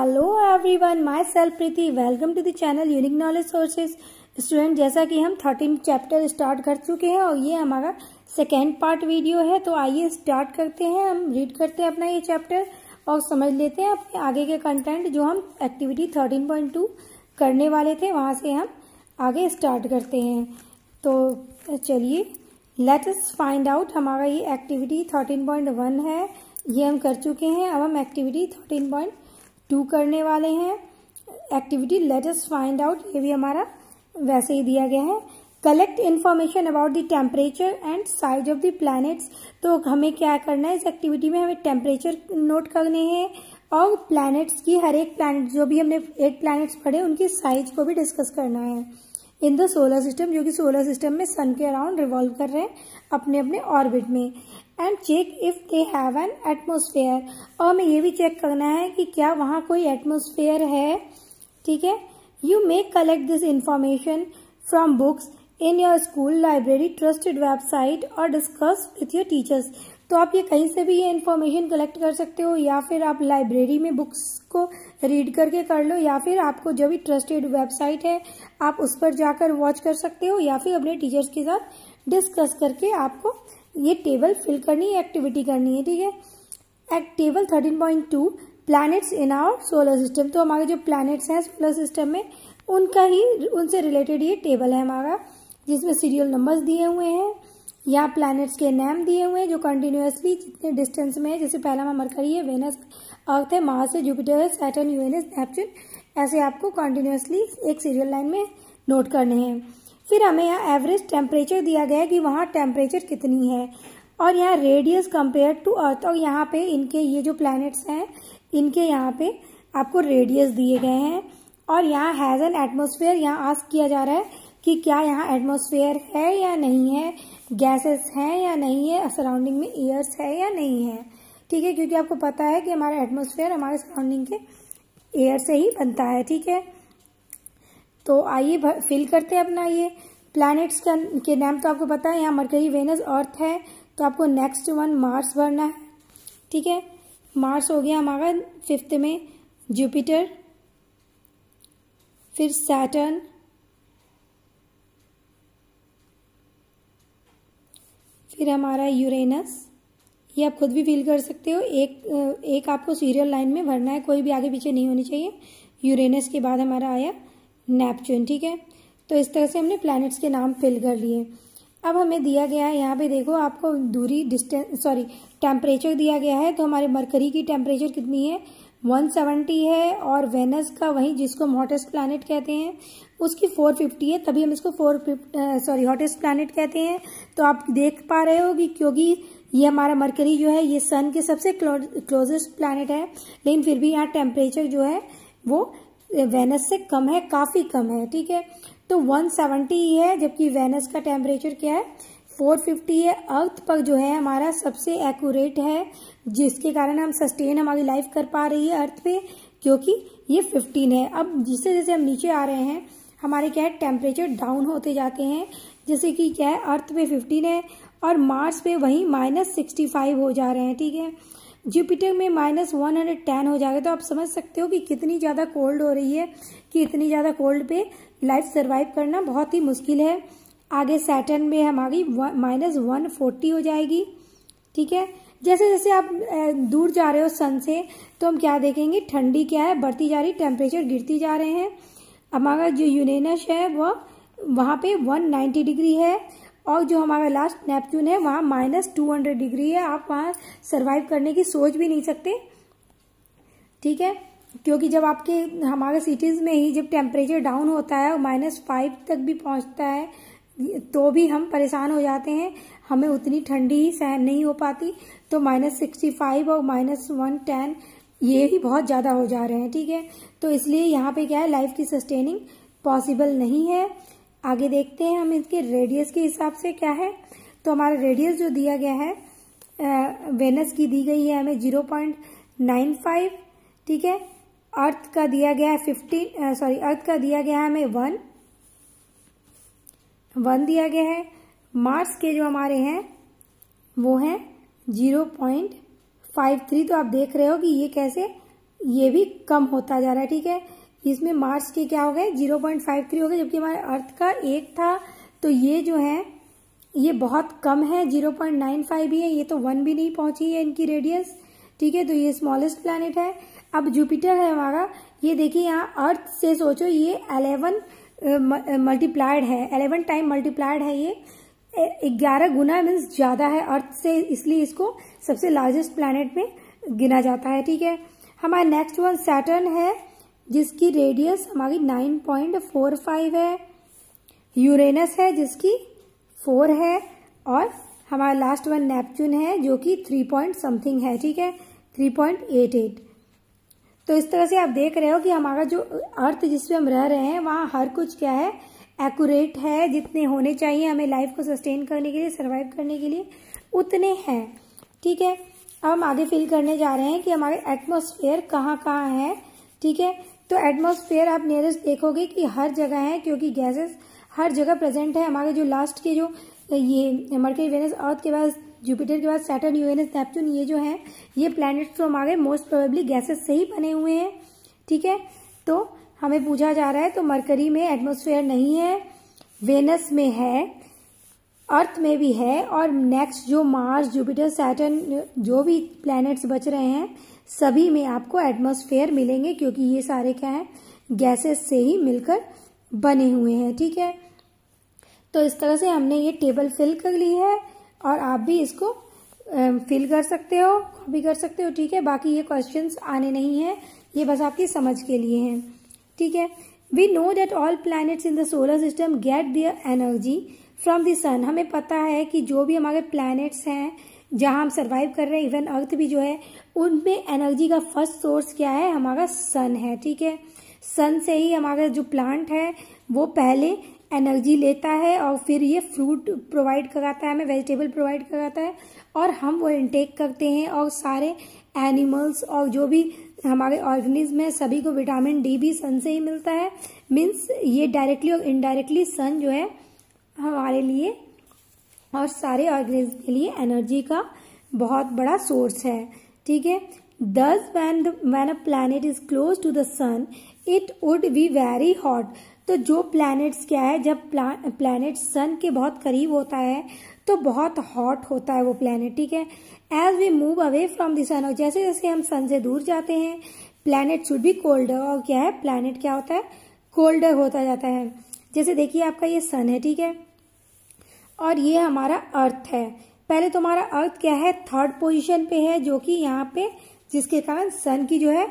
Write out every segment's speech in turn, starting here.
Hello everyone, myself Preeti. Welcome to the channel unique knowledge sources. Student, जैसा कि हम 13 chapter start कर चुके हैं और ये हमारा सेकेंड पार्ट वीडियो है, तो आइए स्टार्ट करते हैं। हम रीड करते हैं अपना ये चैप्टर और समझ लेते हैं अपने आगे के कंटेंट जो हम एक्टिविटी 13.2 करने वाले थे, वहाँ से हम आगे स्टार्ट करते हैं। तो चलिए लेट अस फाइंड आउट। हमारा ये एक्टिविटी 13.1 है, ये हम कर चुके हैं। अब हम एक्टिविटी 13.2 करने वाले हैं। Activity let us find out, ये भी हमारा वैसे ही दिया गया है। Collect information about the temperature and size of the planets. तो हमें क्या करना है इस एक्टिविटी में, हमें टेम्परेचर नोट करने हैं और प्लैनेट्स की, हर एक प्लैनेट, जो भी हमने 8 प्लैनेट्स पढ़े उनकी साइज को भी डिस्कस करना है इन द सोलर सिस्टम, जो कि सोलर सिस्टम में सन के अराउंड रिवॉल्व कर रहे हैं अपने अपने ऑर्बिट में। And check if they have an atmosphere, और हमें ये भी चेक करना है कि क्या वहाँ कोई एटमोस्फेयर है। ठीक है, you may collect this information from books in your school library, trusted website और डिस्कस विथ योर टीचर्स। तो आप ये कहीं से भी ये इन्फॉर्मेशन कलेक्ट कर सकते हो, या फिर आप लाइब्रेरी में बुक्स को रीड करके कर लो, या फिर आपको जो भी ट्रस्टेड वेबसाइट है आप उस पर जाकर वॉच कर सकते हो, या फिर अपने टीचर्स के साथ डिस्कस करके आपको ये टेबल फिल करनी है, एक्टिविटी करनी है। ठीक है, table 13.2 planets in our solar system. तो हमारे जो प्लैनेट्स हैं सोलर सिस्टम में उनका ही, उनसे रिलेटेड ये टेबल है हमारा, जिसमें सीरियल नंबर्स दिए हुए हैं। यहाँ प्लैनेट्स के नाम दिए हुए हैं जो कंटिन्यूअसली जितने डिस्टेंस में है, जैसे पहला में मरकरी है, वेनस, अर्थ है, मार्स है, जुपिटर है, सैटर्न, यूरेनस, नेपच्यून। ऐसे आपको कंटिन्यूअसली एक सीरियल लाइन में नोट करने हैं। फिर हमें यहाँ एवरेज टेम्परेचर दिया गया है कि वहाँ टेम्परेचर कितनी है, और यहाँ रेडियस कंपेयर टू अर्थ, और यहाँ पे इनके ये जो प्लैनेट्स हैं इनके यहाँ पे आपको रेडियस दिए गए हैं। और यहाँ हैज एन एटमोस्फेयर, यहाँ आस्क किया जा रहा है कि क्या यहाँ एटमोस्फेयर है या नहीं है, गैसेस हैं या नहीं है, सराउंडिंग में एयर्स है या नहीं है। ठीक है, क्योंकि आपको पता है कि हमारा एटमोस्फेयर हमारे सराउंडिंग के एयर से ही बनता है। ठीक है, तो आइए फिल करते हैं अपना ये प्लैनेट्स के नाम। तो आपको पता है यहाँ मरकरी, वेनस, अर्थ है, तो आपको नेक्स्ट वन मार्स भरना है। ठीक है, मार्स हो गया हमारा 5th में, जुपिटर, फिर सैटर्न, फिर हमारा यूरेनस। ये आप खुद भी फील कर सकते हो, एक आपको सीरियल लाइन में भरना है, कोई भी आगे पीछे नहीं होनी चाहिए। यूरेनस के बाद हमारा आया नेपच्यून। ठीक है, तो इस तरह से हमने प्लैनेट्स के नाम फिल कर लिए। अब हमें दिया गया है यहाँ पे, देखो आपको दूरी, टेम्परेचर दिया गया है। तो हमारे मरकरी की टेम्परेचर कितनी है, 170 है, और वेनस का, वही जिसको हम हॉटेस्ट प्लैनेट कहते हैं, उसकी 450 है, तभी हम इसको हॉटेस्ट प्लैनेट कहते हैं। तो आप देख पा रहे हो कि क्योंकि ये हमारा मरकरी जो है ये सन के सबसे क्लोजेस्ट प्लैनेट है, लेकिन फिर भी यहाँ टेम्परेचर जो है वो वेनस से कम है, काफी कम है। ठीक है, तो 170 ही है, जबकि वेनस का टेम्परेचर क्या है, 450 है। अर्थ पर जो है हमारा सबसे एक्यूरेट है, जिसके कारण हम सस्टेन हमारी लाइफ कर पा रही है अर्थ पे, क्योंकि ये 15 है। अब जिससे जैसे हम नीचे आ रहे हैं हमारे क्या है, टेम्परेचर डाउन होते जाते हैं, जैसे कि क्या है अर्थ पे 15 है और मार्स पे वही -65 हो जा रहे हैं। ठीक है, जुपिटर में -110 हो जाएगा। तो आप समझ सकते हो कि कितनी ज़्यादा कोल्ड हो रही है, कि इतनी ज़्यादा कोल्ड पे लाइफ सर्वाइव करना बहुत ही मुश्किल है। आगे सैटर्न में हमारी -140 हो जाएगी। ठीक है, जैसे जैसे आप दूर जा रहे हो सन से, तो हम क्या देखेंगे, ठंडी क्या है, बढ़ती जा रही, टेम्परेचर गिरती जा रहे हैं। हमारा जो यूरेनस है वहाँ पे 190 डिग्री है, और जो हमारा लास्ट नेपच्यून है वहाँ -200 डिग्री है। आप वहाँ सरवाइव करने की सोच भी नहीं सकते। ठीक है, क्योंकि जब आपके हमारे सिटीज में ही जब टेम्परेचर डाउन होता है और -5 तक भी पहुँचता है, तो भी हम परेशान हो जाते हैं, हमें उतनी ठंडी ही सहन नहीं हो पाती। तो -65 और -110 ये भी बहुत ज़्यादा हो जा रहे हैं। ठीक है, तो इसलिए यहाँ पे क्या है, लाइफ की सस्टेनिंग पॉसिबल नहीं है। आगे देखते हैं हम इसके रेडियस के हिसाब से क्या है। तो हमारा रेडियस जो दिया गया है, वेनस की दी गई है हमें 0.95। ठीक है, अर्थ का दिया गया है अर्थ का दिया गया है हमें 1 दिया गया है। मार्स के जो हमारे हैं वो हैं 0.53। तो आप देख रहे हो कि ये कैसे ये भी कम होता जा रहा है, ठीक है। इसमें मार्स के क्या हो गए 0.53 हो गए, जबकि हमारे अर्थ का 1 था, तो ये जो है ये बहुत कम है, 0.95 भी है, ये तो 1 भी नहीं पहुंची है इनकी रेडियस, ठीक है। तो ये स्मॉलेस्ट प्लैनेट है। अब जुपिटर है हमारा, ये देखिए यहाँ अर्थ से सोचो ये 11 मल्टीप्लाइड है, 11 टाइम मल्टीप्लाइड है, ये 11 गुना मीन्स ज्यादा है अर्थ से, इसलिए इसको सबसे लार्जेस्ट प्लैनेट में गिना जाता है, ठीक है। हमारा नेक्स्ट वन सैटर्न है, जिसकी रेडियस हमारी 9.45 है। यूरेनस है जिसकी 4 है, और हमारा लास्ट वन नेपच्यून है जो कि 3 पॉइंट समथिंग है, ठीक है, 3.88। तो इस तरह से आप देख रहे हो कि हमारा जो अर्थ जिसपे हम रह रहे हैं वहाँ हर कुछ क्या है एक्यूरेट है, जितने होने चाहिए हमें लाइफ को सस्टेन करने के लिए, सर्वाइव करने के लिए उतने हैं, ठीक है। अब हम आगे फिल करने जा रहे हैं कि हमारे एटमॉस्फेयर कहाँ कहाँ है, ठीक है। तो एटमॉस्फेयर आप नियरेस्ट देखोगे कि हर जगह है, क्योंकि गैसेस हर जगह प्रेजेंट है। हमारे जो लास्ट के जो ये मरकरी, वेनस, अर्थ के बाद जुपिटर के बाद सैटर्न, यूरेनस, नेपच्यून, ये जो हैं ये प्लैनेट्स तो हमारे मोस्ट प्रोबेबली गैसेस से ही बने हुए हैं, ठीक है। तो हमें पूछा जा रहा है, तो मरकरी में एटमॉस्फेयर नहीं है, वेनस में है, अर्थ में भी है, और नेक्स्ट जो मार्स, जुपिटर, सैटर्न जो भी प्लैनेट्स बच रहे हैं सभी में आपको एटमॉस्फेयर मिलेंगे, क्योंकि ये सारे क्या है गैसेस से ही मिलकर बने हुए हैं, ठीक है। तो इस तरह से हमने ये टेबल फिल कर ली है, और आप भी इसको फिल कर सकते हो, कॉपी कर सकते हो, ठीक है। बाकी ये क्वेश्चंस आने नहीं है, ये बस आपकी समझ के लिए हैं, ठीक है। We know that all planets in the solar system get their energy from the sun. हमें पता है कि जो भी हमारे प्लैनेट्स हैं जहां हम सर्वाइव कर रहे हैं, इवन अर्थ भी जो है, उनमें एनर्जी का फर्स्ट सोर्स क्या है, हमारा सन है, ठीक है। सन से ही हमारा जो प्लांट है वो पहले एनर्जी लेता है, और फिर ये फ्रूट प्रोवाइड कराता है हमें, वेजिटेबल प्रोवाइड कराता है, और हम वो इनटेक करते हैं, और सारे एनिमल्स और जो भी हमारे ऑर्गेनिज्म है सभी को विटामिन डी भी सन से ही मिलता है। मीन्स ये डायरेक्टली और इनडायरेक्टली सन जो है हमारे लिए और सारे ऑर्गेनिज्म के लिए एनर्जी का बहुत बड़ा सोर्स है, ठीक है। Thus when a planet is close to the sun, it would be very hot. तो जो प्लैनेट्स क्या है, जब प्लैनेट सन के बहुत करीब होता है तो बहुत हॉट होता है वो प्लैनेट, ठीक है। As we move away from the sun, और जैसे जैसे हम सन से दूर जाते हैं प्लैनेट शुड बी कोल्डर, और क्या है प्लैनेट क्या होता है कोल्डर होता जाता है। जैसे देखिए आपका ये सन है, ठीक है, और ये हमारा अर्थ है। पहले तो हमारा अर्थ क्या है 3rd पोजीशन पे है, जो कि यहाँ पे, जिसके कारण सन की जो है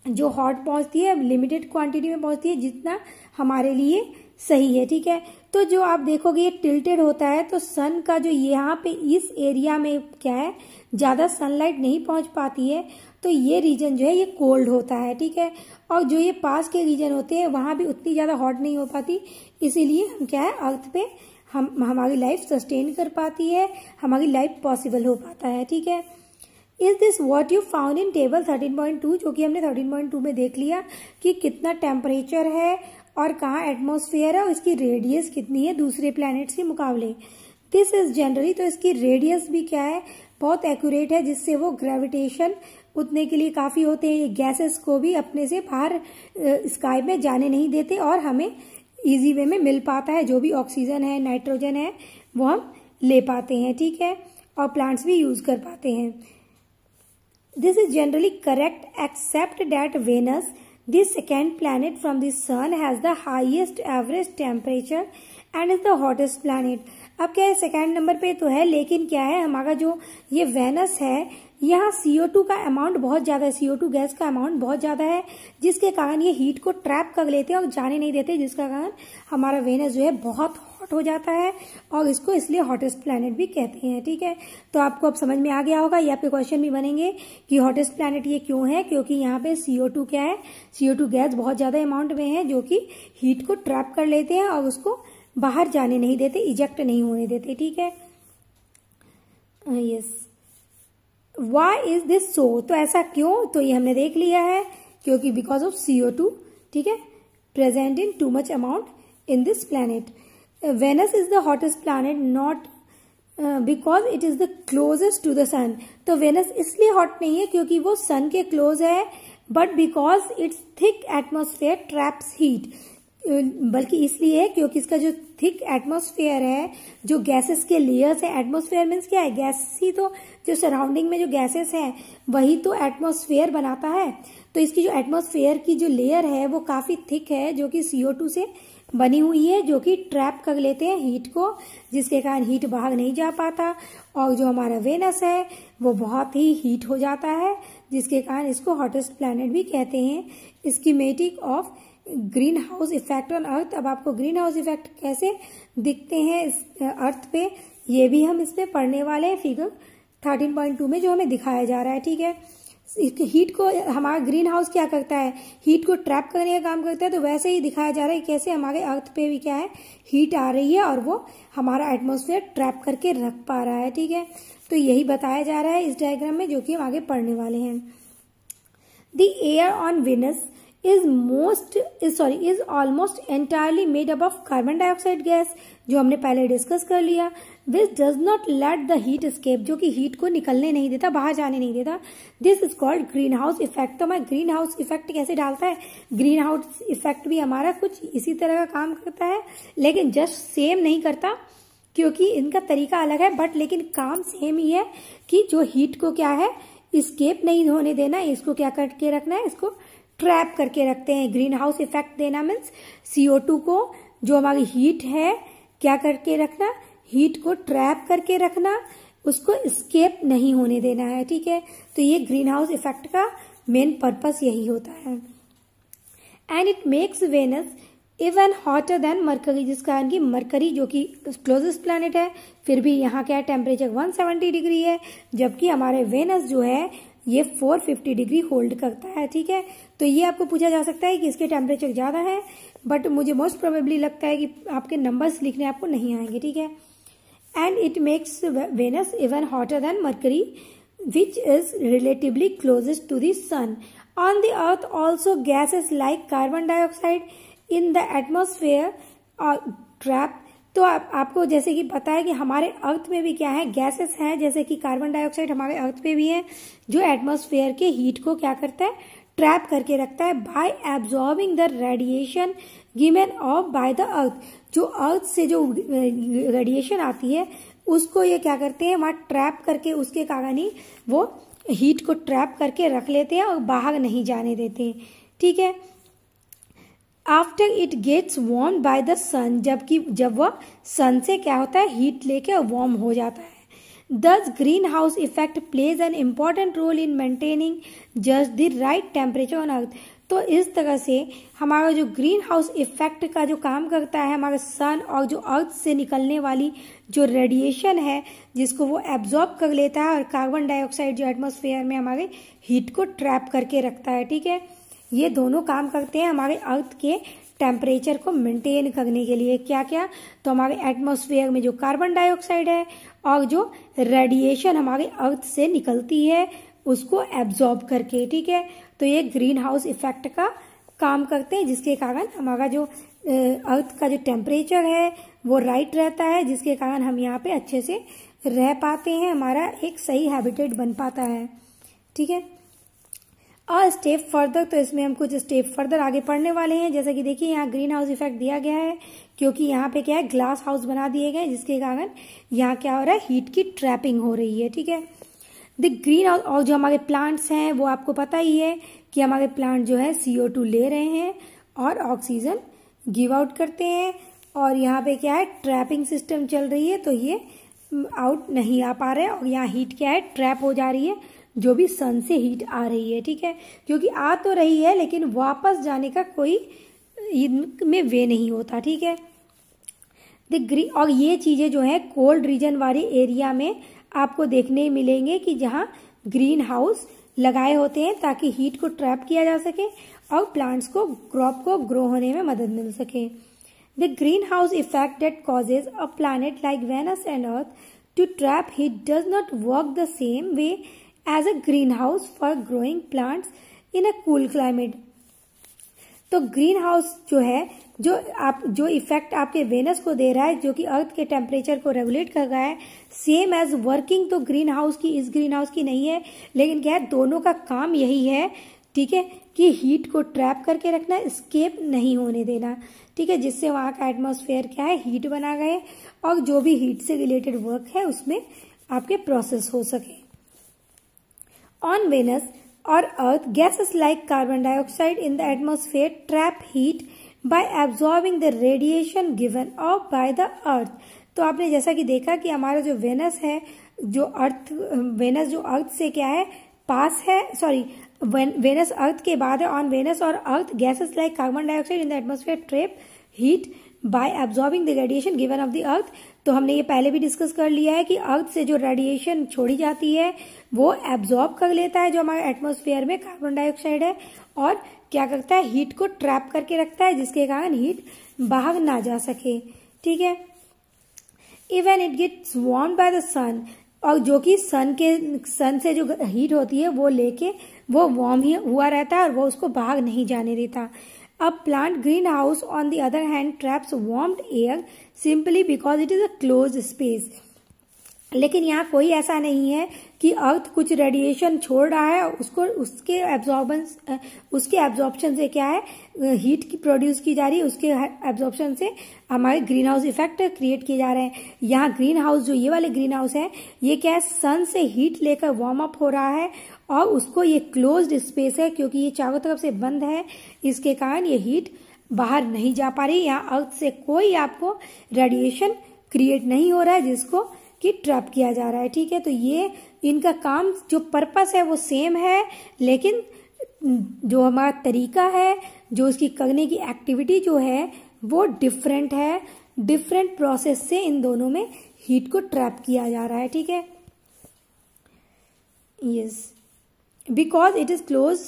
जो हॉट पहुंचती है लिमिटेड क्वांटिटी में पहुंचती है, जितना हमारे लिए सही है, ठीक है। तो जो आप देखोगे ये टिल्टेड होता है, तो सन का जो यहाँ पे इस एरिया में क्या है ज्यादा सनलाइट नहीं पहुंच पाती है, तो ये रीजन जो है ये कोल्ड होता है, ठीक है। और जो ये पास के रीजन होते हैं वहां भी उतनी ज्यादा हॉट नहीं हो पाती, इसीलिए हम क्या है अर्थ पे हमारी लाइफ सस्टेन कर पाती है, हमारी लाइफ पॉसिबल हो पाता है, ठीक है। Is this what you found in table 13.2, जो कि हमने 13.2 में देख लिया कि कितना टेम्परेचर है और कहाँ एटमॉस्फेयर है और इसकी रेडियस कितनी है दूसरे प्लैनेट्स के मुकाबले। दिस इज जनरली, तो इसकी रेडियस भी क्या है बहुत एक्यूरेट है, जिससे वो ग्रेविटेशन उतने के लिए काफी होते हैं, ये गैसेस को भी अपने से बाहर स्काई में जाने नहीं देते और हमें इजी वे में मिल पाता है। जो भी ऑक्सीजन है, नाइट्रोजन है, वो हम ले पाते हैं, ठीक है, और प्लांट्स भी यूज कर पाते हैं। This is generally correct except that Venus, the second planet from the sun, has the highest average temperature and is the hottest planet. अब क्या है सेकेंड नंबर पे तो है, लेकिन क्या है हमारा जो ये वेनस है यहाँ CO2 का अमाउंट बहुत ज्यादा है, CO2 गैस का अमाउंट बहुत ज्यादा है, जिसके कारण ये हीट को ट्रैप कर लेते हैं और जाने नहीं देते, जिसका कारण हमारा वेनस जो है बहुत हॉट हो जाता है और इसको इसलिए हॉटेस्ट प्लैनेट भी कहते हैं, ठीक है। तो आपको अब समझ में आ गया होगा, ये आपके क्वेश्चन भी बनेंगे कि हॉटेस्ट प्लैनेट ये क्यों है, क्योंकि यहाँ पे CO2 क्या है, CO2 गैस बहुत ज्यादा अमाउंट में है जो कि हीट को ट्रैप कर लेते हैं और उसको बाहर जाने नहीं देते, इजेक्ट नहीं होने देते, ठीक है। Yes, why is this so, तो ऐसा क्यों, तो ये हमने देख लिया है, क्योंकि बिकॉज ऑफ CO2, ठीक है, present in too much amount in this planet. Venus is the hottest planet not because it is the closest to the sun. तो वेनस इसलिए हॉट नहीं है क्योंकि वो सन के क्लोज है, but because it's thick atmosphere traps heat, बल्कि इसलिए है क्योंकि इसका जो थिक एटमॉस्फेयर है, जो गैसेस के लेयर्स है, एटमॉस्फेयर मीन्स क्या है, गैस ही तो, जो सराउंडिंग में जो गैसेस हैं वही तो एटमॉस्फेयर बनाता है। तो इसकी जो एटमॉस्फेयर की जो लेयर है वो काफी थिक है, जो कि CO2 से बनी हुई है, जो कि ट्रैप कर लेते हैं हीट को, जिसके कारण हीट बाहर नहीं जा पाता। और जो हमारा वेनस है वो बहुत ही हीट हो जाता है, जिसके कारण इसको हॉटेस्ट प्लैनेट भी कहते हैं। Schematic of green house effect on earth. अब आपको ग्रीन हाउस इफेक्ट कैसे दिखते हैं इस अर्थ पे, ये भी हम इसमें पढ़ने वाले हैं फिगर 13.2 में, जो हमें दिखाया जा रहा है। ठीक है, हीट को हमारा ग्रीन हाउस क्या करता है, हीट को ट्रैप करने का काम करता है। तो वैसे ही दिखाया जा रहा है कैसे हमारे अर्थ पे भी क्या है, हीट आ रही है और वो हमारा एटमॉस्फेयर ट्रैप करके रख पा रहा है। ठीक है, तो यही बताया जा रहा है इस डायग्राम में, जो कि हम आगे पढ़ने वाले हैं। The air on Venus is almost entirely made up of carbon dioxide gas, जो हमने पहले डिस्कस कर लिया। This does not let the heat escape, जो कि हीट को निकलने नहीं देता, बाहर जाने नहीं देता। This is called green house effect. तो मैं ग्रीन हाउस इफेक्ट कैसे डालता है, ग्रीन हाउस इफेक्ट भी हमारा कुछ इसी तरह का काम करता है, लेकिन जस्ट सेम नहीं करता क्योंकि इनका तरीका अलग है, बट लेकिन काम सेम ही है कि जो हीट को क्या है, escape नहीं होने देना, इसको क्या करके रखना है, इसको ट्रैप करके रखते हैं। ग्रीन हाउस इफेक्ट देना मीन्स CO2 को, जो हमारी हीट है, क्या करके रखना, हीट को ट्रैप करके रखना, उसको एस्केप नहीं होने देना है। ठीक है, तो ये ग्रीन हाउस इफेक्ट का मेन पर्पस यही होता है। And it makes Venus even hotter than Mercury, जिस कारण की मरकरी जो कि क्लोजेस्ट प्लैनेट है, फिर भी यहाँ क्या है, टेम्परेचर 170 डिग्री है, जबकि हमारे वेनस जो है ये 450 डिग्री होल्ड करता है। ठीक है, तो ये आपको पूछा जा सकता है कि इसके टेम्परेचर ज्यादा है, बट मुझे मोस्ट प्रोबेबली लगता है कि आपके नंबर्स लिखने आपको नहीं आएंगे। ठीक है, and it makes Venus even hotter than Mercury which is relatively closest to the sun. On the earth also gases like carbon dioxide in the atmosphere trap. तो आपको जैसे कि पता है कि हमारे अर्थ में भी क्या है, गैसेस हैं, जैसे कि कार्बन डाइऑक्साइड हमारे अर्थ पे भी है, जो एटमॉस्फेयर के हीट को क्या करता है, ट्रैप करके रखता है bye absorbing the radiation given off by the अर्थ। जो अर्थ से जो रेडिएशन आती है उसको ये क्या करते हैं, वहां ट्रैप करके, उसके कारण ही वो हीट को ट्रैप करके रख लेते हैं और बाहर नहीं जाने देते। ठीक है, after it gets warm by the sun, जबकि जब वह सन से क्या होता है, हीट लेके वार्म हो जाता है। Thus greenhouse effect plays an important role in maintaining just the right temperature on earth. तो इस तरह से हमारा जो ग्रीन हाउस इफेक्ट का जो काम करता है, हमारे सन और जो अर्थ से निकलने वाली जो रेडिएशन है, जिसको वो एब्जॉर्ब कर लेता है, और कार्बन डाइऑक्साइड जो एटमॉस्फेयर में हमारे हीट को ट्रैप करके रखता है। ठीक है, ये दोनों काम करते हैं हमारे अर्थ के टेम्परेचर को मेंटेन करने के लिए। क्या क्या, तो हमारे एटमॉस्फेयर में जो कार्बन डाइऑक्साइड है और जो रेडिएशन हमारे अर्थ से निकलती है उसको एब्जॉर्ब करके। ठीक है, तो ये ग्रीन हाउस इफेक्ट का काम करते हैं, जिसके कारण हमारा जो अर्थ का जो टेम्परेचर है वो राइट रहता है, जिसके कारण हम यहाँ पे अच्छे से रह पाते हैं, हमारा एक सही हैबिटेट बन पाता है। ठीक है, और स्टेप फर्दर, तो इसमें हम कुछ स्टेप फर्दर आगे पढ़ने वाले हैं। जैसे कि देखिए यहाँ ग्रीन हाउस इफेक्ट दिया गया है, क्योंकि यहाँ पे क्या है, ग्लास हाउस बना दिए गए, जिसके कारण यहाँ क्या हो रहा है, हीट की ट्रैपिंग हो रही है। ठीक है, द ग्रीन हाउस, और जो हमारे प्लांट्स हैं वो आपको पता ही है कि हमारे प्लांट जो है CO2 ले रहे हैं और ऑक्सीजन गिव आउट करते हैं, और यहाँ पे क्या है, ट्रैपिंग सिस्टम चल रही है, तो ये आउट नहीं आ पा रहे हैं, और यहाँ हीट क्या है, ट्रैप हो जा रही है, जो भी सन से हीट आ रही है। ठीक है, क्योंकि आ तो रही है लेकिन वापस जाने का कोई इनमें वे नहीं होता। ठीक है, और ये चीजें जो है कोल्ड रीजन वाले एरिया में आपको देखने मिलेंगे कि जहाँ ग्रीन हाउस लगाए होते हैं, ताकि हीट को ट्रैप किया जा सके और प्लांट्स को, क्रॉप को ग्रो होने में मदद मिल सके। The greenhouse effect that causes a planet like Venus and earth to trap heat does not work the same way as a greenhouse for growing plants in a cool climate. तो greenhouse जो है जो effect आपके Venus को दे रहा है, जो कि अर्थ के टेम्परेचर को रेगुलेट कर रहा है, सेम एज वर्किंग तो ग्रीन हाउस की इस ग्रीन हाउस की नहीं है, लेकिन क्या है, दोनों का काम यही है, ठीक है, कि हीट को ट्रैप करके रखना, एस्केप नहीं होने देना, ठीक है, जिससे वहाँ का एटमॉस्फेयर क्या है, हीट बना गए और जो भी हीट से रिलेटेड वर्क है उसमें आपके प्रोसेस हो सके। ऑन वेनस और Earth, gases like carbon dioxide in the atmosphere trap heat by absorbing the radiation given off by the Earth. तो आपने जैसा कि देखा कि हमारा जो वेनस है, जो अर्थ से क्या है, पास है, सॉरी, वेनस अर्थ के बाद है। ऑन वेनस और Earth, gases like carbon dioxide in the atmosphere trap heat by absorbing the radiation given off the Earth. तो हमने ये पहले भी डिस्कस कर लिया है कि अर्थ से जो रेडिएशन छोड़ी जाती है वो एब्जॉर्ब कर लेता है जो हमारे एटमॉस्फेयर में कार्बन डाइऑक्साइड है, और क्या करता है, हीट को ट्रैप करके रखता है, जिसके कारण हीट बाहर ना जा सके, ठीक है। Even it gets warm by the sun, और जो कि सन से जो हीट होती है वो लेके वो वार्म ही हुआ रहता है और वो उसको बाहर नहीं जाने देता। A plant greenhouse, on the other hand, traps warmed air simply because it is a closed space. लेकिन यहाँ कोई ऐसा नहीं है कि अर्थ कुछ रेडिएशन छोड़ रहा है, उसके एब्जॉर्प्शन से क्या है, हीट की प्रोड्यूस की जा रही है, उसके एब्जॉर्प्शन से हमारे ग्रीन हाउस इफेक्ट क्रिएट किए जा रहे हैं। यहाँ ग्रीन हाउस, जो ये वाले ग्रीन हाउस है, ये क्या है, सन से हीट लेकर वार्म अप हो रहा है और उसको ये क्लोज्ड स्पेस है, क्योंकि ये चारों तरफ से बंद है, इसके कारण ये हीट बाहर नहीं जा पा रही। यहाँ अर्थ से कोई आपको रेडिएशन क्रिएट नहीं हो रहा है जिसको कि ट्रैप किया जा रहा है, ठीक है। तो ये इनका काम, जो पर्पस है वो सेम है, लेकिन जो हमारा तरीका है, जो इसकी करने की एक्टिविटी जो है वो डिफरेंट है। डिफरेंट प्रोसेस से इन दोनों में हीट को ट्रैप किया जा रहा है, ठीक है। Yes, because it is close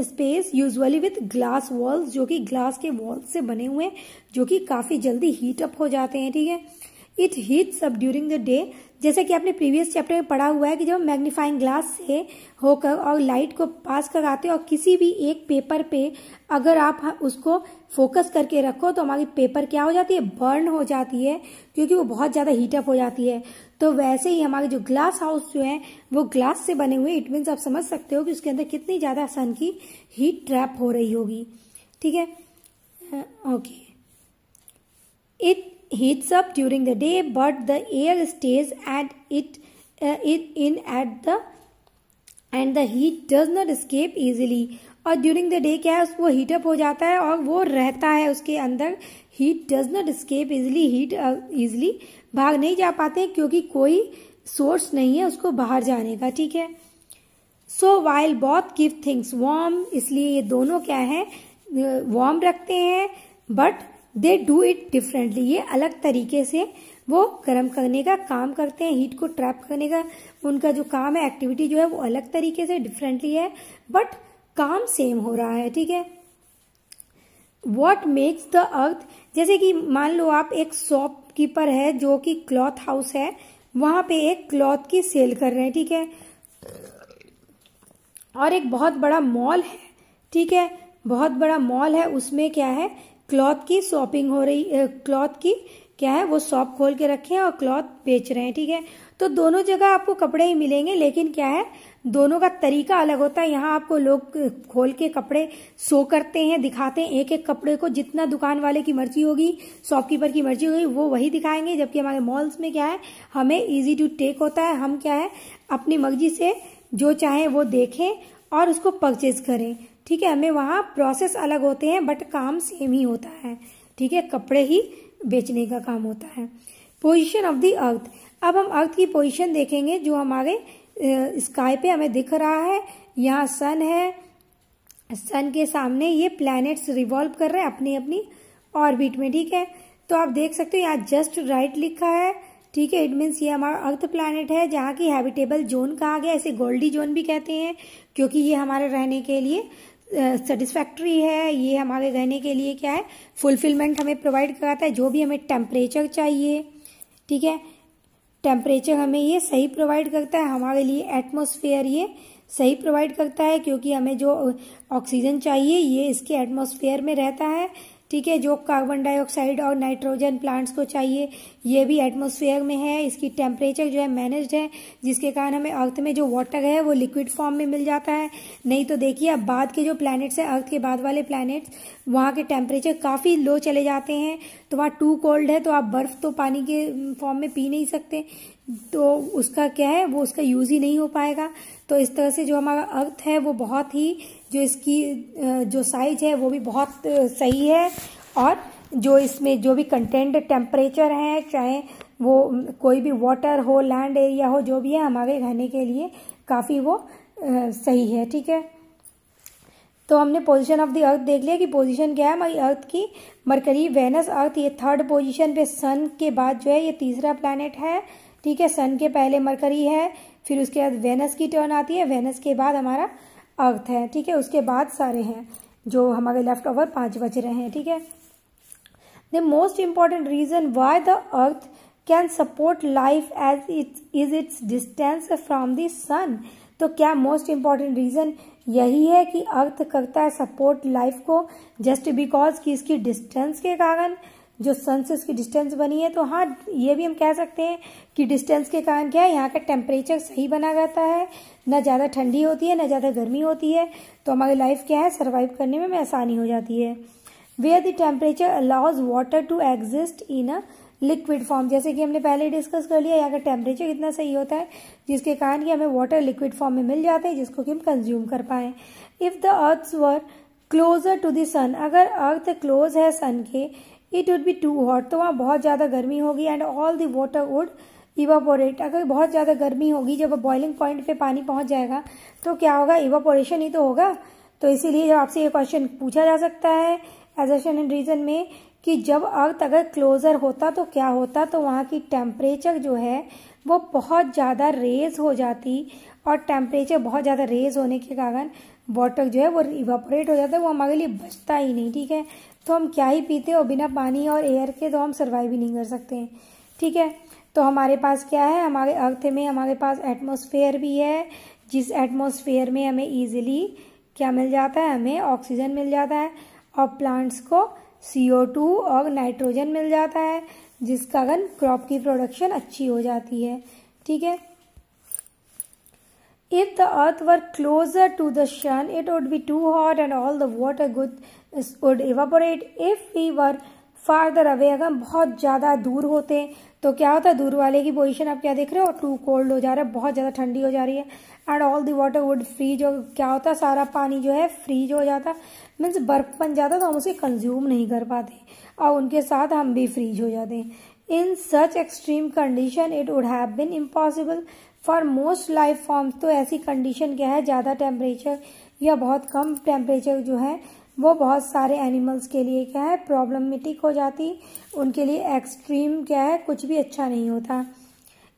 space usually with glass walls, जो कि ग्लास के वॉल्स से बने हुए, जो कि काफी जल्दी हीट अप हो जाते हैं, ठीक है। It heats up during the day, जैसे कि आपने प्रीवियस चैप्टर में पढ़ा हुआ है कि जब हम मैग्नीफाइंग ग्लास से होकर और लाइट को पास कराते हैं और किसी भी एक पेपर पे अगर आप उसको फोकस करके रखो तो हमारी पेपर क्या हो जाती है, बर्न हो जाती है, क्योंकि वो बहुत ज्यादा हीटअप हो जाती है। तो वैसे ही हमारे जो ग्लास हाउस जो है वो ग्लास से बने हुए, इट मीन्स आप समझ सकते हो कि उसके अंदर कितनी ज्यादा सन की हीट ट्रैप हो रही होगी, ठीक है। Okay, it heats up during the day, but the air stays at and the heat does not escape easily. और during the day क्या है, वो heat up हो जाता है और वो रहता है उसके अंदर। heat does not escape easily, heat easily भाग नहीं जा पाते क्योंकि कोई सोर्स नहीं है उसको बाहर जाने का, ठीक है। So while both keep things warm, इसलिए ये दोनों क्या है, वार्म रखते हैं, but they do it differently, ये अलग तरीके से वो गर्म करने का काम करते हैं, हीट को ट्रैप करने का उनका जो काम है, एक्टिविटी जो है वो अलग तरीके से डिफरेंटली है, बट काम सेम हो रहा है, ठीक है। वॉट मेक्स द अर्थ, जैसे कि मान लो आप एक शॉपकीपर है जो कि क्लॉथ हाउस है, वहां पे एक क्लॉथ की सेल कर रहे हैं, ठीक है, और एक बहुत बड़ा मॉल है, ठीक है, बहुत बड़ा मॉल है, उसमें क्या है, क्लॉथ की शॉपिंग हो रही, क्लॉथ की क्या है, वो शॉप खोल के रखे हैं और क्लॉथ बेच रहे हैं, ठीक है। तो दोनों जगह आपको कपड़े ही मिलेंगे, लेकिन क्या है, दोनों का तरीका अलग होता है। यहाँ आपको लोग खोल के कपड़े शो करते हैं, दिखाते हैं एक एक कपड़े को, जितना दुकान वाले की मर्जी होगी, शॉपकीपर की मर्जी होगी, वो वही दिखाएंगे। जबकि हमारे मॉल्स में क्या है, हमें इजी टू टेक होता है, हम क्या है अपनी मर्जी से जो चाहे वो देखें और उसको परचेज करें, ठीक है। हमें वहाँ प्रोसेस अलग होते हैं बट काम सेम ही होता है, ठीक है, कपड़े ही बेचने का काम होता है। पोजीशन ऑफ द अर्थ, अब हम अर्थ की पोजीशन देखेंगे जो हमारे स्काई पे हमें दिख रहा है। यहाँ सन है, सन के सामने ये प्लैनेट्स रिवॉल्व कर रहे हैं अपनी अपनी ऑर्बिट में, ठीक है। तो आप देख सकते हो यहाँ जस्ट राइट लिखा है, ठीक है, इट मीन्स ये हमारा अर्थ प्लैनेट है जहाँ की हैबिटेबल जोन कहा गया, इसे गोल्डी जोन भी कहते हैं, क्योंकि ये हमारे रहने के लिए सेटिस्फैक्ट्री है, ये हमारे रहने के लिए क्या है, फुलफिलमेंट हमें प्रोवाइड कराता है, जो भी हमें टेम्परेचर चाहिए, ठीक है, टेम्परेचर हमें ये सही प्रोवाइड करता है, हमारे लिए एटमॉस्फेयर ये सही प्रोवाइड करता है, क्योंकि हमें जो ऑक्सीजन चाहिए ये इसके एटमॉस्फेयर में रहता है, ठीक है। जो कार्बन डाइऑक्साइड और नाइट्रोजन प्लांट्स को चाहिए ये भी एटमॉस्फेयर में है। इसकी टेम्परेचर जो है मैनेज्ड है, जिसके कारण हमें अर्थ में जो वाटर है वो लिक्विड फॉर्म में मिल जाता है। नहीं तो देखिए अब बाद के जो प्लैनेट्स हैं, अर्थ के बाद वाले प्लैनेट्स, वहाँ के टेम्परेचर काफ़ी लो चले जाते हैं, तो वहाँ टू कोल्ड है, तो आप बर्फ़ तो पानी के फॉर्म में पी नहीं सकते, तो उसका क्या है वो उसका यूज़ ही नहीं हो पाएगा। तो इस तरह से जो हमारा अर्थ है वो बहुत ही जो इसकी जो साइज है वो भी बहुत सही है, और जो इसमें जो भी कंटेंट टेम्परेचर है, चाहे वो कोई भी वाटर हो, लैंड एरिया हो, जो भी है हमारे रहने के लिए काफ़ी वो सही है। ठीक है। तो हमने पोजीशन ऑफ द अर्थ देख लिया कि पोजीशन क्या है हमारी अर्थ की। मरकरी, वेनस, अर्थ ये थर्ड पोजीशन पे, सन के बाद जो है ये तीसरा प्लैनेट है। ठीक है। सन के पहले मरकरी है, फिर उसके बाद वेनस की टर्न आती है, वेनस के बाद हमारा अर्थ है। ठीक है। उसके बाद सारे हैं जो हमारे लेफ्ट ओवर 5 बच रहे हैं। ठीक है। The most important reason why the Earth can support life as is its distance from the sun. तो क्या मोस्ट इंपॉर्टेंट रीजन यही है कि अर्थ करता है सपोर्ट लाइफ को, जस्ट बिकॉज कि इसकी डिस्टेंस के कारण, जो सन से उसकी डिस्टेंस बनी है। तो हाँ, ये भी हम कह सकते हैं कि डिस्टेंस के कारण क्या है यहाँ का टेम्परेचर सही बना रहता है, ना ज़्यादा ठंडी होती है ना ज़्यादा गर्मी होती है, तो हमारी लाइफ क्या है सर्वाइव करने में आसानी हो जाती है। Where the temperature allows water to exist in a liquid form, जैसे कि हमने पहले डिस्कस कर लिया, यहाँ का टेम्परेचर कितना सही होता है जिसके कारण कि हमें वाटर लिक्विड फॉर्म में मिल जाते हैं जिसको कि हम कंज्यूम कर पाए। If the Earth were closer to the sun, अगर अर्थ क्लोज है सन के, it would be too hot, तो वहाँ बहुत ज़्यादा गर्मी होगी, and all the water would evaporate. अगर बहुत ज़्यादा गर्मी होगी, जब बॉइलिंग पॉइंट पे पानी पहुँच जाएगा तो क्या होगा, इवापोरेशन ही तो होगा। तो इसीलिए जब आपसे ये क्वेश्चन पूछा जा सकता है एजर्शन एंड रीजन में कि जब अर्थ अगर क्लोजर होता तो क्या होता, तो वहाँ की टेम्परेचर जो है वो बहुत ज़्यादा रेज हो जाती, और टेम्परेचर बहुत ज़्यादा रेज होने के कारण वाटर जो है वो इवापोरेट हो जाता है, वो हमारे लिए बचता ही नहीं। ठीक है। तो हम क्या ही पीते हैं, और बिना पानी और एयर के तो हम सर्वाइव ही नहीं कर सकते हैं। ठीक है। तो हमारे पास क्या है, हमारे अर्थ में हमारे पास एटमॉस्फेयर भी है, जिस एटमॉस्फेयर में हमें ईजिली क्या मिल जाता है, हमें ऑक्सीजन मिल जाता है, और प्लांट्स को CO2 और नाइट्रोजन मिल जाता है, जिस कारण क्रॉप की प्रोडक्शन अच्छी हो जाती है। ठीक है। If the earth were closer to the sun, it would be too hot and all the water would evaporate. If we were farther away, अगर हम बहुत ज़्यादा दूर होते तो क्या होता है, दूर वाले की पोजीशन आप क्या देख रहे हो, टू कोल्ड हो जा रहा है, बहुत ज़्यादा ठंडी हो जा रही है, and all the water would freeze, और क्या होता है सारा पानी जो है फ्रीज हो जाता, मीन्स बर्फ बन जाता, तो हम उसे कंज्यूम नहीं कर पाते, और उनके साथ हम भी फ्रीज हो जाते हैं। In such extreme condition it would have been impossible for most life forms. तो ऐसी कंडीशन क्या है, ज़्यादा टेम्परेचर या बहुत कम टेम्परेचर जो है वो बहुत सारे एनिमल्स के लिए क्या है प्रॉब्लमेटिक हो जाती, उनके लिए एक्सट्रीम क्या है कुछ भी अच्छा नहीं होता।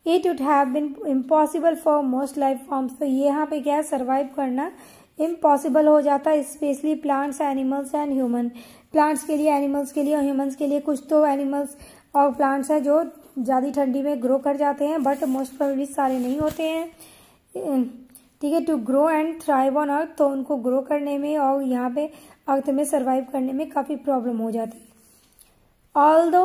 It would have been impossible for most life forms, तो ये यहाँ पे क्या है सर्वाइव करना इम्पॉसिबल हो जाता है, specially plants, animals and human. Plants के लिए, एनिमल्स के लिए और ह्यूमन्स के लिए। कुछ तो एनिमल्स और प्लांट्स हैं जो ज़्यादा ठंडी में ग्रो कर जाते हैं, बट मोस्ट प्रोबेबली सारे नहीं होते हैं। ठीक है। To grow and thrive on earth, तो उनको ग्रो करने में और यहाँ पे अर्थ में सर्वाइव करने में काफ़ी प्रॉब्लम हो जाती है। ऑल्दो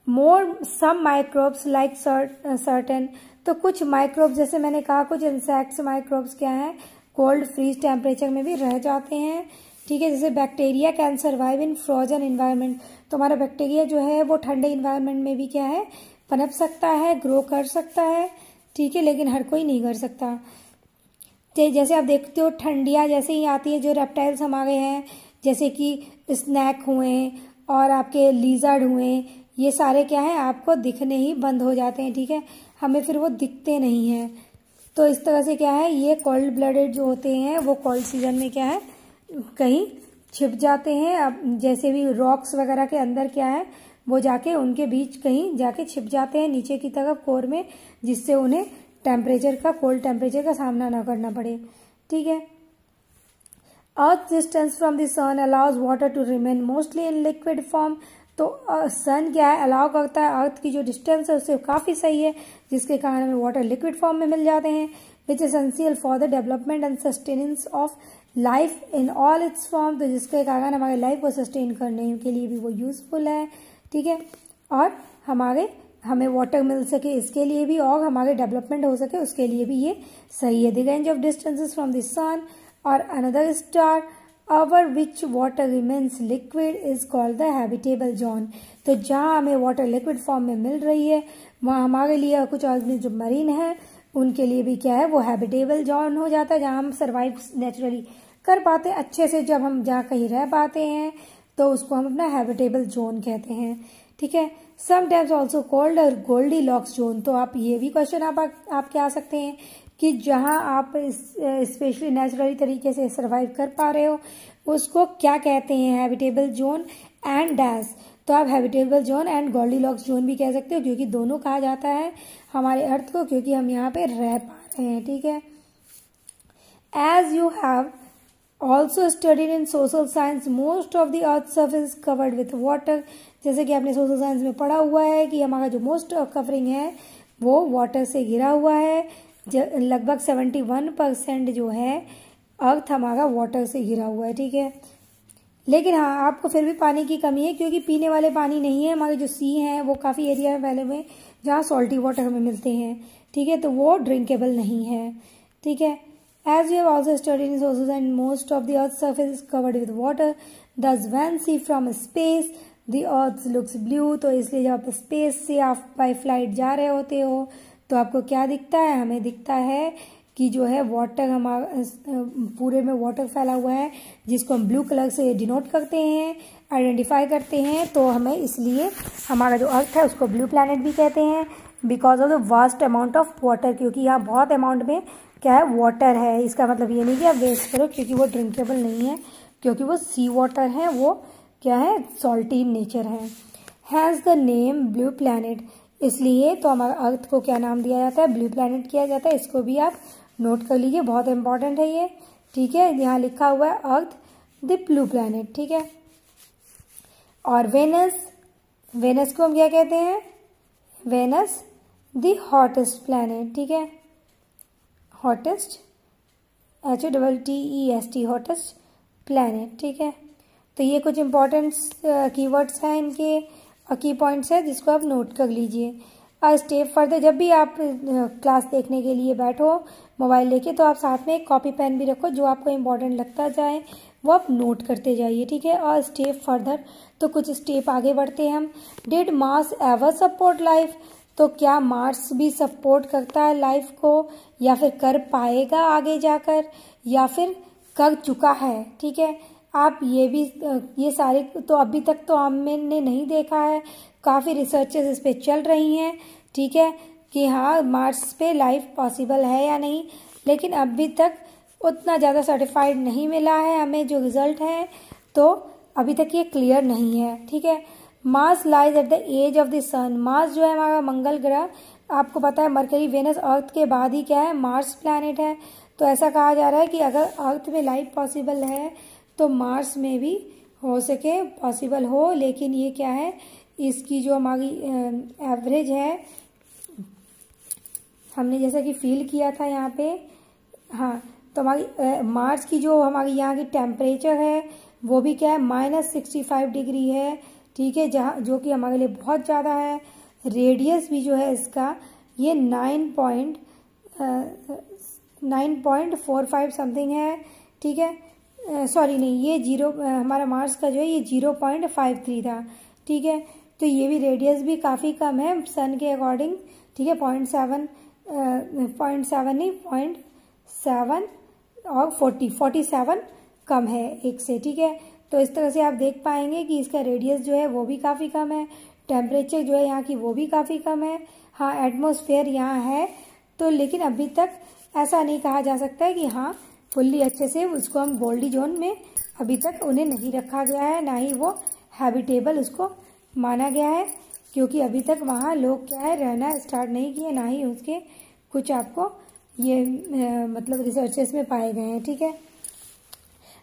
मोर सम माइक्रोब्स लाइक सर्टेन, तो कुछ माइक्रोब्स जैसे मैंने कहा, कुछ इंसेक्ट्स माइक्रोब्स क्या है कोल्ड फ्रीज टेम्परेचर में भी रह जाते हैं। ठीक है। जैसे bacteria can survive in frozen environment, तो हमारा बैक्टीरिया जो है वो ठंडे इन्वायरमेंट में भी क्या है पनप सकता है, ग्रो कर सकता है। ठीक है। लेकिन हर कोई नहीं कर सकता। जैसे आप देखते हो ठंडियाँ जैसे ही आती है, जो रेप्टाइल्स हमारे हैं जैसे कि स्नैक हुए और आपके लीजर्ड हुए, ये सारे क्या है आपको दिखने ही बंद हो जाते हैं। ठीक है। हमें फिर वो दिखते नहीं हैं। तो इस तरह से क्या है ये कोल्ड ब्लडेड जो होते हैं वो कोल्ड सीजन में क्या है कहीं छिप जाते हैं। अब जैसे भी रॉक्स वगैरह के अंदर क्या है वो जाके उनके बीच कहीं जाके छिप जाते हैं नीचे की तरफ कोर में, जिससे उन्हें टेम्परेचर का कोल्ड टेम्परेचर का सामना ना करना पड़े। ठीक है। Earth distance from the sun allows water to remain mostly in liquid form, तो सन क्या है अलाउ करता है अर्थ की जो डिस्टेंस है उससे काफ़ी सही है, जिसके कारण हमें वाटर लिक्विड फॉर्म में मिल जाते हैं, which is essential for the development and sustenance of life in all it's form, तो जिसके कारण हमारे लाइफ को सस्टेन करने के लिए भी वो यूजफुल है, ठीक है। और हमें वाटर मिल सके इसके लिए भी, और हमारे डेवलपमेंट हो सके उसके लिए भी ये सही है। The range of distances from the sun और another star over which water remains liquid is called the habitable zone. तो जहाँ हमें वाटर लिक्विड फॉर्म में मिल रही है वहाँ हमारे लिए कुछ ऑर्गेनिज्म जो मरीन है उनके लिए भी क्या है वो हैबिटेबल जोन हो जाता है, जहाँ हम सर्वाइव नेचुरली कर पाते हैं अच्छे से, जब हम जहाँ कहीं रह पाते हैं तो उसको हम अपना हैबिटेबल जोन कहते हैं, ठीक है। Sometimes also called Goldilocks zone. तो आप ये भी क्वेश्चन आप क्या आ सकते हैं कि जहाँ आप स्पेशली नेचुरली तरीके से सर्वाइव कर पा रहे हो उसको क्या कहते हैं, हैबिटेबल जोन एंड डैश। तो आप habitable zone and Goldilocks zone भी कह सकते हो, क्योंकि दोनों कहा जाता है हमारे अर्थ को, क्योंकि हम यहाँ पे रह पा रहे हैं, ठीक है। As you have also studied in social science most of the earth surface covered with water. जैसे कि आपने सोशल साइंस में पढ़ा हुआ है कि हमारा जो मोस्ट कवरिंग है वो वाटर से घिरा हुआ है। लगभग 71% जो है अर्थ हमारा वाटर से घिरा हुआ है, ठीक है। लेकिन हाँ, आपको फिर भी पानी की कमी है, क्योंकि पीने वाले पानी नहीं है। हमारे जो सी हैं वो काफ़ी एरिया में पहले में जहाँ सॉल्टी वाटर हमें मिलते हैं, ठीक है, तो वो ड्रिंकेबल नहीं है, ठीक है। As you have also studied in sources and most of the Earth's surface is covered with water, thus when see from space the Earth looks blue। तो इसलिए जब आप स्पेस से आप बाई फ्लाइट जा रहे होते हो तो आपको क्या दिखता है, हमें दिखता है कि जो है वाटर हमारा पूरे में वाटर फैला हुआ है, जिसको हम ब्लू कलर से डिनोट करते हैं, आइडेंटिफाई करते हैं। तो हमें इसलिए हमारा जो अर्थ है उसको ब्लू प्लैनेट भी कहते हैं, because of the vast amount of water. क्योंकि यहाँ बहुत अमाउंट में क्या है वाटर है। इसका मतलब ये नहीं कि आप वेस्ट करो, क्योंकि वो ड्रिंकेबल नहीं है, क्योंकि वो सी वाटर है, वो क्या है सॉल्टी इन नेचर है। Has the name blue planet. इसलिए तो हमारा अर्थ को क्या नाम दिया जाता है, ब्लू प्लैनेट किया जाता है। इसको भी आप नोट कर लीजिए, बहुत इंपॉर्टेंट है ये, ठीक है। यहाँ लिखा हुआ है अर्थ द ब्लू प्लैनेट, ठीक है। और वेनस को हम क्या कहते हैं, वेनस द हॉटेस्ट प्लैनेट, ठीक है। हॉटेस्ट HOTTEST हॉटेस्ट प्लैनेट, ठीक है। तो ये कुछ इंपॉर्टेंट कीवर्ड्स हैं इनके और की पॉइंट्स है जिसको आप नोट कर लीजिए। और स्टेप फर्दर जब भी आप क्लास देखने के लिए बैठो मोबाइल लेके, तो आप साथ में एक कॉपी पेन भी रखो, जो आपको इम्पोर्टेंट लगता जाए वो आप नोट करते जाइए, ठीक है। और स्टेप फर्दर तो कुछ स्टेप आगे बढ़ते हैं हम। Did Mars ever support life. तो क्या मार्स भी सपोर्ट करता है लाइफ को, या फिर कर पाएगा आगे जाकर, या फिर कर चुका है, ठीक है। आप ये सारे तो अभी तक तो हमने नहीं देखा है, काफ़ी रिसर्चेस इस पे चल रही हैं, ठीक है, कि हाँ मार्स पे लाइफ पॉसिबल है या नहीं। लेकिन अभी तक उतना ज़्यादा सर्टिफाइड नहीं मिला है हमें जो रिजल्ट है, तो अभी तक ये क्लियर नहीं है, ठीक है। Mars lies at the edge of the sun. Mars जो है हमारा मंगल ग्रह, आपको पता है मरकरी वेनस अर्थ के बाद ही क्या है मार्स प्लैनेट है। तो ऐसा कहा जा रहा है कि अगर अर्थ में लाइफ पॉसिबल है तो मार्स में भी हो सके पॉसिबल हो। लेकिन ये क्या है, इसकी जो हमारी एवरेज है, हमने जैसा कि फील किया था यहाँ पे, हाँ, तो हमारी मार्च की जो हमारी यहाँ की टेम्परेचर है वो भी क्या है -65 डिग्री है, ठीक है, जहाँ जो कि हमारे लिए बहुत ज़्यादा है। रेडियस भी जो है इसका ये 9.45 समथिंग है, ठीक है। सॉरी नहीं, ये हमारा मार्स का जो है ये 0.53 था, ठीक है। तो ये भी रेडियस भी काफ़ी कम है सन के अकॉर्डिंग, ठीक है। 0.7 नहीं 0.7 और 47 कम है एक से, ठीक है। तो इस तरह से आप देख पाएंगे कि इसका रेडियस जो है वो भी काफ़ी कम है, टेम्परेचर जो है यहाँ की वो भी काफ़ी कम है। हाँ, एटमॉस्फेयर यहाँ है, तो लेकिन अभी तक ऐसा नहीं कहा जा सकता है कि हाँ फुल्ली अच्छे से उसको हम गोल्डी जोन में अभी तक उन्हें नहीं रखा गया है, ना ही वो हैबिटेबल उसको माना गया है, क्योंकि अभी तक वहाँ लोग क्या है रहना स्टार्ट नहीं किए, ना ही उसके कुछ आपको ये मतलब रिसर्चेस में पाए गए हैं, ठीक है।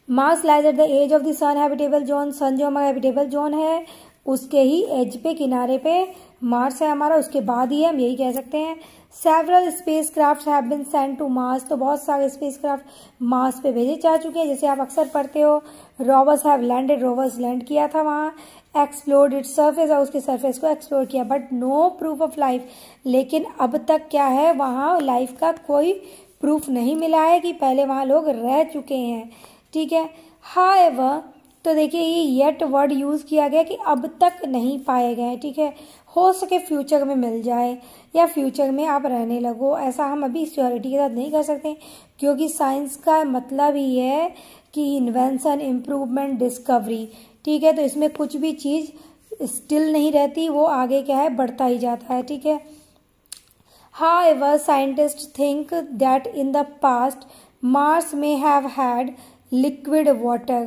Mars lies at the edge of the sun habitable zone. Sun जो हमारा हैबिटेबल जोन है उसके ही एज पे, किनारे पे मार्स है हमारा, उसके बाद ही हम यही कह सकते हैं। Several spacecraft have been sent to Mars, तो बहुत सारे स्पेस क्राफ्ट मार्स पे भेजे जा चुके हैं, जैसे आप अक्सर पढ़ते हो। Rovers have landed, rovers land किया था वहाँ। एक्सप्लोर्ड इट्स सरफेस, और उसके सरफेस को एक्सप्लोर किया, but no proof of life, लेकिन अब तक क्या है, वहाँ लाइफ का कोई प्रूफ नहीं मिला है कि पहले वहाँ लोग रह चुके हैं, ठीक है। हाउएवर, तो देखिए ये येट वर्ड यूज किया गया कि अब तक नहीं पाए गए, ठीक है। हो सके फ्यूचर में मिल जाए या फ्यूचर में आप रहने लगो, ऐसा हम अभी श्योरिटी के साथ नहीं कर सकते, क्योंकि साइंस का मतलब ही है कि इन्वेंशन, इम्प्रूवमेंट, डिस्कवरी, ठीक है। तो इसमें कुछ भी चीज स्टिल नहीं रहती, वो आगे क्या है, बढ़ता ही जाता है, ठीक है। However, scientists think that in the past Mars may have had liquid water.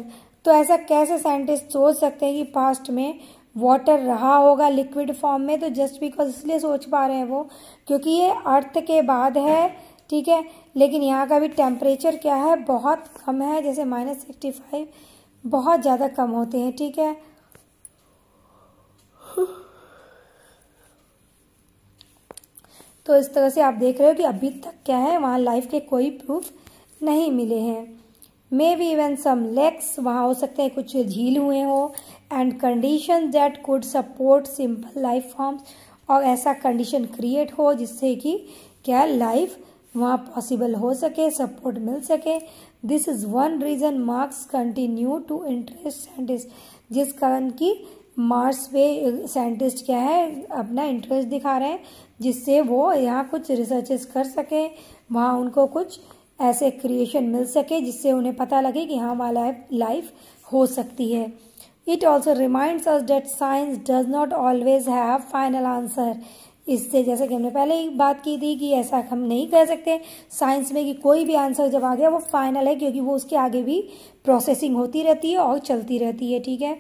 तो ऐसा कैसे साइंटिस्ट सोच सकते हैं कि पास्ट में वाटर रहा होगा लिक्विड फॉर्म में? तो जस्ट बिकॉज इसलिए सोच पा रहे हैं वो क्योंकि ये अर्थ के बाद है, ठीक है। लेकिन यहाँ का भी टेम्परेचर क्या है, बहुत कम है, जैसे -65 बहुत ज़्यादा कम होते हैं, ठीक है। तो इस तरह से आप देख रहे हो कि अभी तक क्या है, वहाँ लाइफ के कोई प्रूफ नहीं मिले हैं। Maybe even some lakes, वहाँ हो सकते हैं कुछ झील हुए हो, and condition that could support simple life forms, और ऐसा कंडीशन क्रिएट हो जिससे कि क्या लाइफ वहाँ पॉसिबल हो सके, सपोर्ट मिल सके। This is one reason Mars continue to interest scientist, जिस कारण की मार्स पे साइंटिस्ट क्या है, अपना इंटरेस्ट दिखा रहे हैं, जिससे वो यहाँ कुछ रिसर्चेस कर सके, वहाँ उनको कुछ ऐसे क्रिएशन मिल सके जिससे उन्हें पता लगे कि हाँ वहाँ लाइफ हो सकती है। It also reminds us that science does not always have final answer. इससे जैसे कि हमने पहले ही बात की थी कि ऐसा हम नहीं कह सकते साइंस में कि कोई भी आंसर जब आ गया वो फाइनल है, क्योंकि वो उसके आगे भी प्रोसेसिंग होती रहती है और चलती रहती है, ठीक है।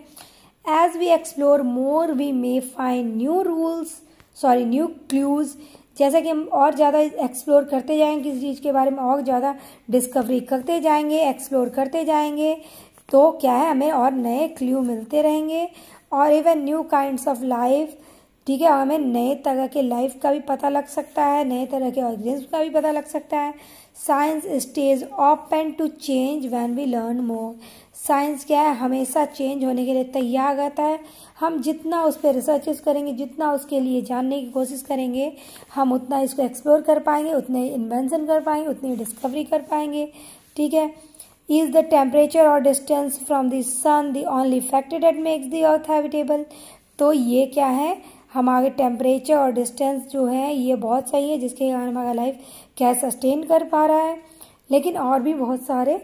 As we explore more, we may find new clues. जैसे कि हम और ज़्यादा एक्सप्लोर करते जाएंगे किसी चीज़ के बारे में, और ज़्यादा डिस्कवरी करते जाएंगे, एक्सप्लोर करते जाएंगे, तो क्या है, हमें और नए क्लू मिलते रहेंगे, और even new kinds of life, ठीक है। हमें नए तरह के लाइफ का भी पता लग सकता है, नए तरह के ऑर्गेनिज्म का भी पता लग सकता है। Science stays open to change when we learn more. Science क्या है, हमेशा चेंज होने के लिए तैयार रहता है। हम जितना उस पर रिसर्चेस करेंगे, जितना उसके लिए जानने की कोशिश करेंगे, हम उतना इसको एक्सप्लोर कर पाएंगे, उतने इन्वेंशन कर पाएंगे, उतनी डिस्कवरी कर पाएंगे, ठीक है। इज द टेम्परेचर और distance from the sun the only factor that makes the earth habitable. तो ये क्या है, हमारे टेम्परेचर और डिस्टेंस जो है ये बहुत सही है, जिसके कारण हमारा लाइफ क्या सस्टेन कर पा रहा है। लेकिन और भी बहुत सारे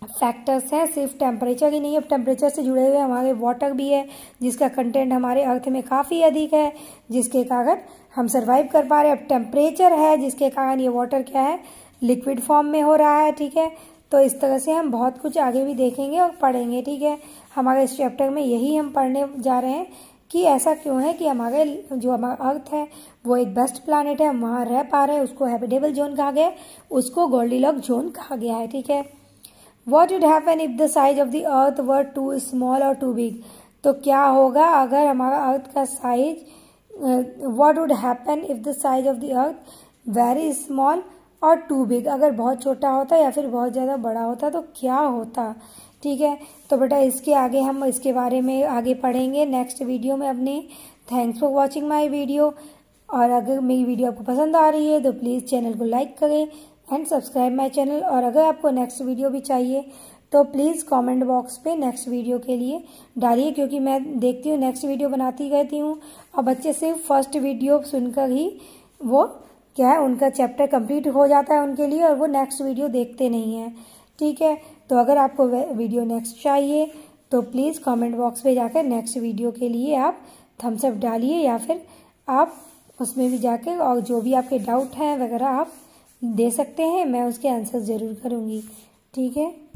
फैक्टर्स हैं, सिर्फ टेम्परेचर ही नहीं। अब टेम्परेचर से जुड़े हुए हमारे वाटर भी है, जिसका कंटेंट हमारे अर्थ में काफ़ी अधिक है, जिसके कारण हम सर्वाइव कर पा रहे हैं। अब टेम्परेचर है जिसके कारण ये वाटर क्या है, लिक्विड फॉर्म में हो रहा है, ठीक है। तो इस तरह से हम बहुत कुछ आगे भी देखेंगे और पढ़ेंगे, ठीक है। हमारे इस चैप्टर में यही हम पढ़ने जा रहे हैं कि ऐसा क्यों है कि हमारे जो हमारा अर्थ है वो एक बेस्ट प्लैनेट है, हम वहाँ रह पा रहे हैं, उसको हैबिटेबल जोन कहा गया है, उसको गोल्डीलॉक जोन कहा गया है, ठीक है। What would happen if the size of the earth were too small or too big? तो क्या होगा अगर हमारा अर्थ का size, what would happen if the size of the earth very small और too big, अगर बहुत छोटा होता या फिर बहुत ज़्यादा बड़ा होता तो क्या होता, ठीक है। तो बेटा इसके आगे हम इसके बारे में आगे पढ़ेंगे नेक्स्ट वीडियो में अपने। Thanks for watching my video, और अगर मेरी वीडियो आपको पसंद आ रही है तो प्लीज़ चैनल को लाइक करें एंड सब्सक्राइब माई चैनल। और अगर आपको नेक्स्ट वीडियो भी चाहिए तो प्लीज़ कमेंट बॉक्स पे नेक्स्ट वीडियो के लिए डालिए, क्योंकि मैं देखती हूँ नेक्स्ट वीडियो बनाती रहती हूँ और बच्चे सिर्फ फर्स्ट वीडियो सुनकर ही वो क्या है, उनका चैप्टर कंप्लीट हो जाता है उनके लिए, और वो नेक्स्ट वीडियो देखते नहीं हैं, ठीक है। तो अगर आपको वीडियो नेक्स्ट चाहिए तो प्लीज़ कमेंट बॉक्स पे जाकर नेक्स्ट वीडियो के लिए आप थम्स अप डालिए, या फिर आप उसमें भी जाकर और जो भी आपके डाउट हैं वगैरह आप दे सकते हैं, मैं उसके आंसर ज़रूर करूँगी, ठीक है।